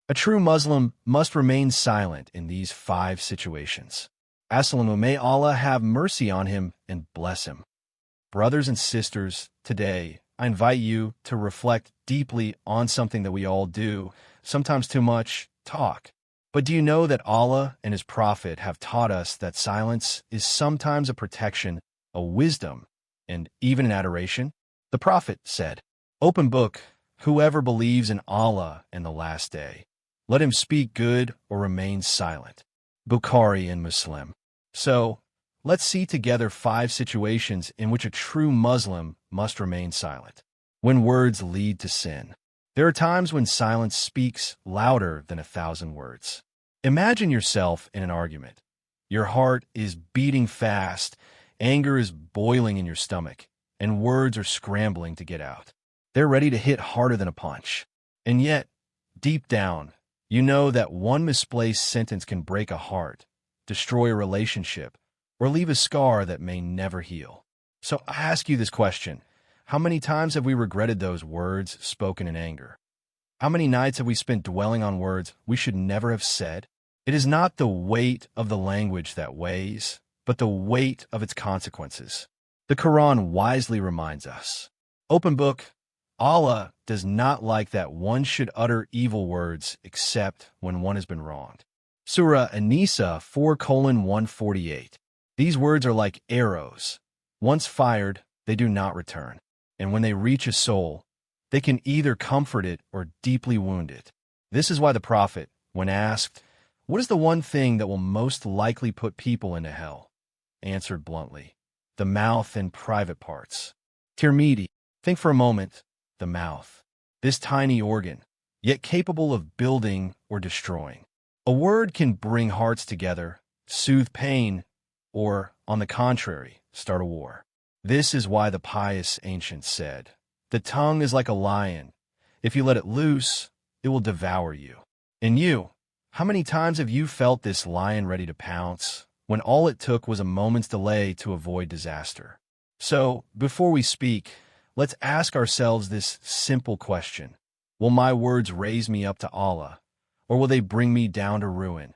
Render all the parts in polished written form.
A true Muslim must remain silent in these 5 situations. Assalamu, may Allah have mercy on him and bless him. Brothers and sisters, today I invite you to reflect deeply on something that we all do, sometimes too much talk. But do you know that Allah and His Prophet have taught us that silence is sometimes a protection, a wisdom, and even an adoration? The Prophet said, "Open book, whoever believes in Allah and the last day, let him speak good or remain silent." Bukhari and Muslim. So, let's see together 5 situations in which a true Muslim must remain silent. When words lead to sin. There are times when silence speaks louder than 1,000 words. Imagine yourself in an argument. Your heart is beating fast, anger is boiling in your stomach, and words are scrambling to get out. They're ready to hit harder than a punch. And yet, deep down, you know that one misplaced sentence can break a heart, destroy a relationship, or leave a scar that may never heal. So I ask you this question. How many times have we regretted those words spoken in anger? How many nights have we spent dwelling on words we should never have said? It is not the weight of the language that weighs, but the weight of its consequences. The Quran wisely reminds us. Open book, Allah does not like that one should utter evil words except when one has been wronged. Surah An-Nisa 4:148. These words are like arrows. Once fired, they do not return. And when they reach a soul, they can either comfort it or deeply wound it. This is why the Prophet, when asked, "What is the one thing that will most likely put people into hell?" answered bluntly, "The mouth and private parts." Tirmidhi, think for a moment, the mouth. This tiny organ, yet capable of building or destroying. A word can bring hearts together, soothe pain, or, on the contrary, start a war. This is why the pious ancients said, "The tongue is like a lion. If you let it loose, it will devour you." And you, how many times have you felt this lion ready to pounce, when all it took was a moment's delay to avoid disaster? So, before we speak, let's ask ourselves this simple question. Will my words raise me up to Allah, or will they bring me down to ruin?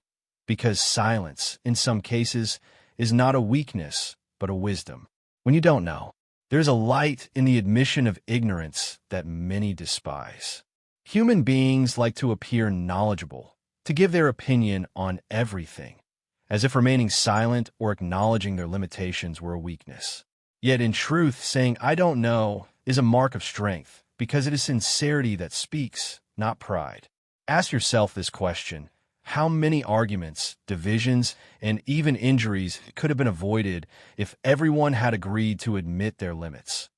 Because silence, in some cases, is not a weakness, but a wisdom. When you don't know, there's a light in the admission of ignorance that many despise. Human beings like to appear knowledgeable, to give their opinion on everything, as if remaining silent or acknowledging their limitations were a weakness. Yet in truth, saying "I don't know" is a mark of strength, because it is sincerity that speaks, not pride. Ask yourself this question. How many arguments, divisions, and even injuries could have been avoided if everyone had agreed to admit their limits?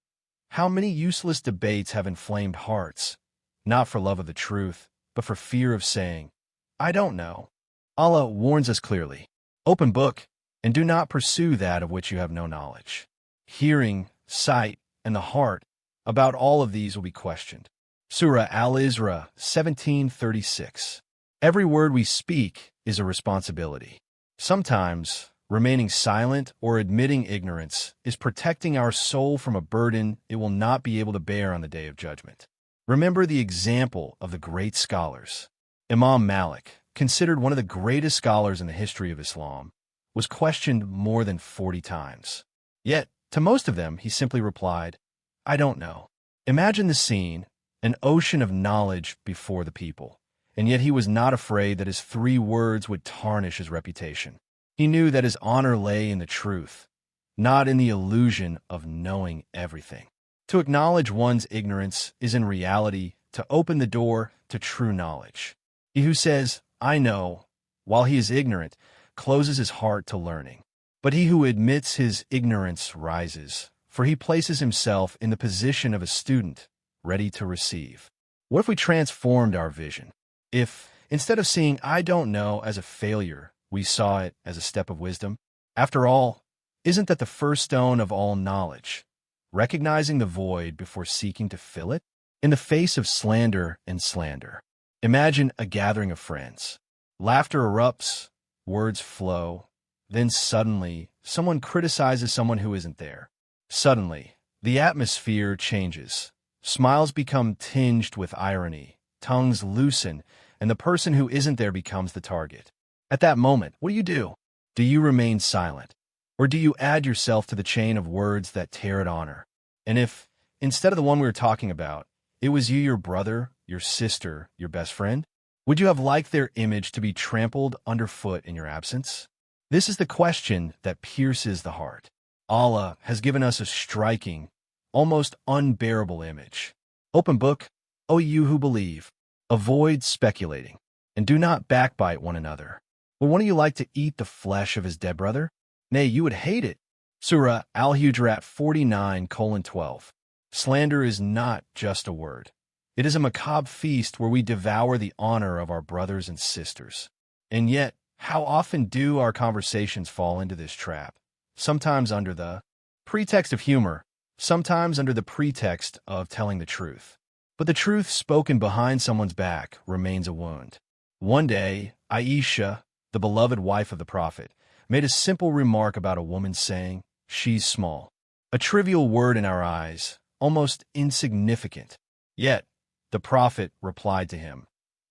How many useless debates have inflamed hearts, not for love of the truth, but for fear of saying, "I don't know"? Allah warns us clearly. Open book, and do not pursue that of which you have no knowledge. Hearing, sight, and the heart, about all of these will be questioned. Surah Al-Isra 17:36. Every word we speak is a responsibility. Sometimes, remaining silent or admitting ignorance is protecting our soul from a burden it will not be able to bear on the day of judgment. Remember the example of the great scholars. Imam Malik, considered one of the greatest scholars in the history of Islam, was questioned more than 40 times. Yet, to most of them, he simply replied, "I don't know." Imagine the scene, an ocean of knowledge before the people. And yet he was not afraid that his 3 words would tarnish his reputation. He knew that his honor lay in the truth, not in the illusion of knowing everything. To acknowledge one's ignorance is in reality to open the door to true knowledge. He who says, "I know," while he is ignorant, closes his heart to learning. But he who admits his ignorance rises, for he places himself in the position of a student, ready to receive. What if we transformed our vision? If, instead of seeing "I don't know" as a failure, we saw it as a step of wisdom? After all, isn't that the first stone of all knowledge? Recognizing the void before seeking to fill it? In the face of slander and slander. Imagine a gathering of friends. Laughter erupts, words flow, then suddenly, someone criticizes someone who isn't there. Suddenly, the atmosphere changes. Smiles become tinged with irony, tongues loosen, and the person who isn't there becomes the target. At that moment, what do? Do you remain silent? Or do you add yourself to the chain of words that tear at honor? And if, instead of the one we were talking about, it was you, your brother, your sister, your best friend, would you have liked their image to be trampled underfoot in your absence? This is the question that pierces the heart. Allah has given us a striking, almost unbearable image. Open book, O you who believe, avoid speculating, and do not backbite one another. Would one of you like to eat the flesh of his dead brother? Nay, you would hate it. Surah Al-Hujurat 49:12. Slander is not just a word. It is a macabre feast where we devour the honor of our brothers and sisters. And yet, how often do our conversations fall into this trap? Sometimes under the pretext of humor, sometimes under the pretext of telling the truth. But the truth spoken behind someone's back remains a wound. One day, Aisha, the beloved wife of the Prophet, made a simple remark about a woman saying, "She's small." A trivial word in our eyes, almost insignificant. Yet, the Prophet replied to him,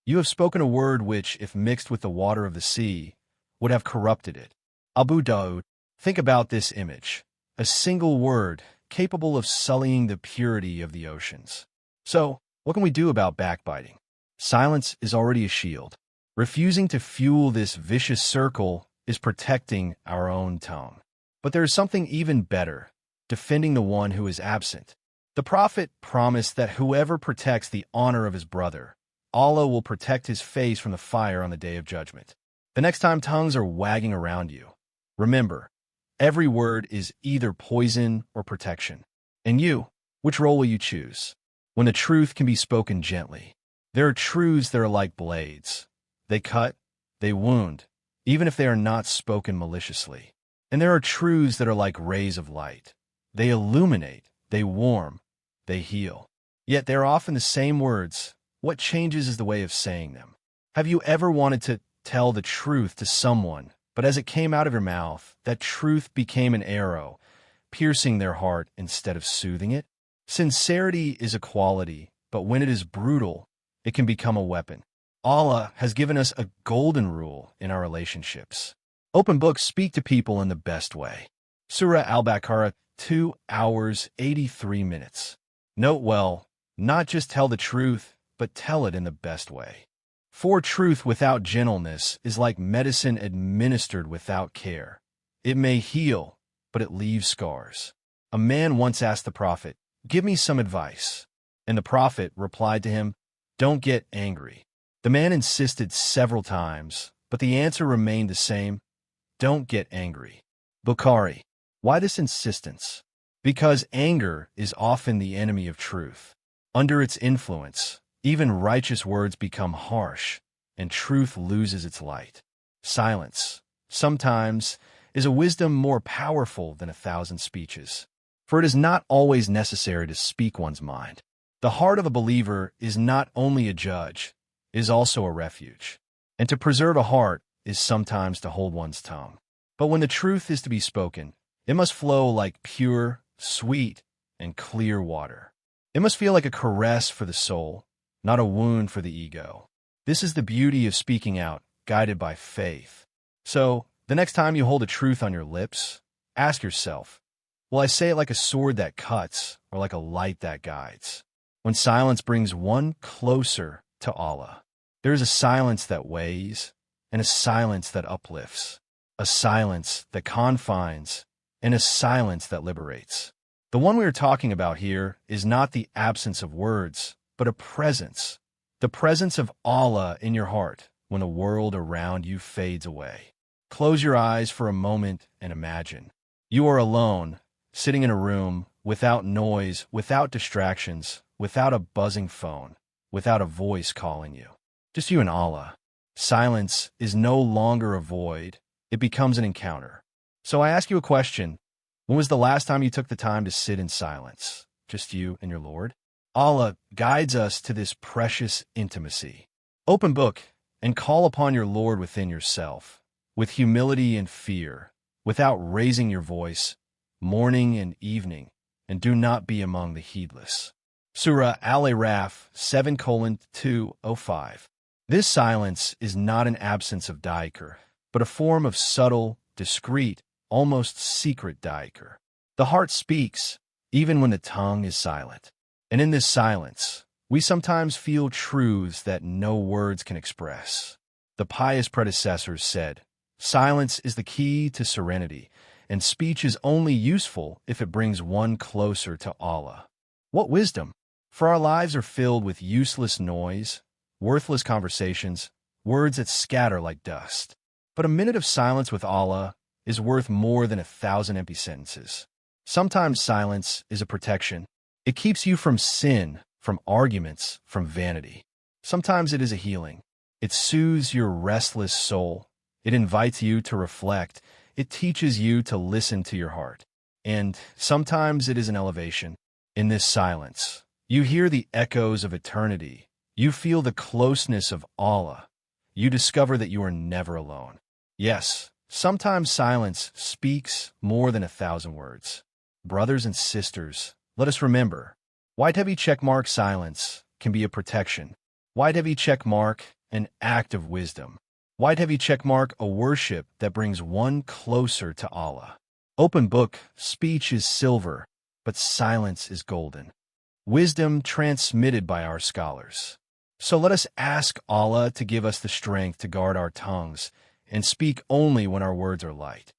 "You have spoken a word which, if mixed with the water of the sea, would have corrupted it." Abu Daud, think about this image. A single word capable of sullying the purity of the oceans. So, what can we do about backbiting? Silence is already a shield. Refusing to fuel this vicious circle is protecting our own tone. But there is something even better, defending the one who is absent. The Prophet promised that whoever protects the honor of his brother, Allah will protect his face from the fire on the day of judgment. The next time tongues are wagging around you, remember, every word is either poison or protection. And you, which role will you choose? When the truth can be spoken gently. There are truths that are like blades. They cut, they wound, even if they are not spoken maliciously. And there are truths that are like rays of light. They illuminate, they warm, they heal. Yet they are often the same words. What changes is the way of saying them. Have you ever wanted to tell the truth to someone, but as it came out of your mouth, that truth became an arrow, piercing their heart instead of soothing it? Sincerity is a quality, but when it is brutal, it can become a weapon. Allah has given us a golden rule in our relationships. Open books speak to people in the best way. Surah Al-Baqarah 2 hours 83 minutes. Note well, not just tell the truth, but tell it in the best way. For truth without gentleness is like medicine administered without care. It may heal, but it leaves scars. A man once asked the Prophet, "Give me some advice." And the Prophet replied to him, "Don't get angry." The man insisted several times, but the answer remained the same, "Don't get angry." Bukhari. Why this insistence? Because anger is often the enemy of truth. Under its influence, even righteous words become harsh, and truth loses its light. Silence, sometimes, is a wisdom more powerful than 1,000 speeches. For it is not always necessary to speak one's mind. The heart of a believer is not only a judge, it is also a refuge. And to preserve a heart is sometimes to hold one's tongue. But when the truth is to be spoken, it must flow like pure, sweet, and clear water. It must feel like a caress for the soul, not a wound for the ego. This is the beauty of speaking out, guided by faith. So, the next time you hold a truth on your lips, ask yourself, will I say it like a sword that cuts, or like a light that guides? When silence brings one closer to Allah, there is a silence that weighs, and a silence that uplifts, a silence that confines, and a silence that liberates. The one we are talking about here is not the absence of words, but a presence. The presence of Allah in your heart when the world around you fades away. Close your eyes for a moment and imagine. You are alone, sitting in a room, without noise, without distractions, without a buzzing phone, without a voice calling you. Just you and Allah. Silence is no longer a void, it becomes an encounter. So I ask you a question. When was the last time you took the time to sit in silence? Just you and your Lord? Allah guides us to this precious intimacy. Open book and call upon your Lord within yourself, with humility and fear, without raising your voice, morning and evening, and do not be among the heedless. Surah Al-Araf 7:205. This silence is not an absence of dhikr, but a form of subtle, discreet, almost secret dhikr. The heart speaks, even when the tongue is silent. And in this silence, we sometimes feel truths that no words can express. The pious predecessors said, "Silence is the key to serenity, and speech is only useful if it brings one closer to Allah." What wisdom! For our lives are filled with useless noise, worthless conversations, words that scatter like dust. But a minute of silence with Allah is worth more than 1,000 empty sentences. Sometimes silence is a protection. It keeps you from sin, from arguments, from vanity. Sometimes it is a healing. It soothes your restless soul. It invites you to reflect. It teaches you to listen to your heart. And sometimes it is an elevation. In this silence, you hear the echoes of eternity. You feel the closeness of Allah. You discover that you are never alone. Yes, sometimes silence speaks more than 1,000 words. Brothers and sisters, let us remember, white heavy checkmark silence can be a protection. White heavy checkmark, an act of wisdom. White heavy checkmark, a worship that brings one closer to Allah. Open book, speech is silver, but silence is golden. Wisdom transmitted by our scholars. So let us ask Allah to give us the strength to guard our tongues and speak only when our words are light.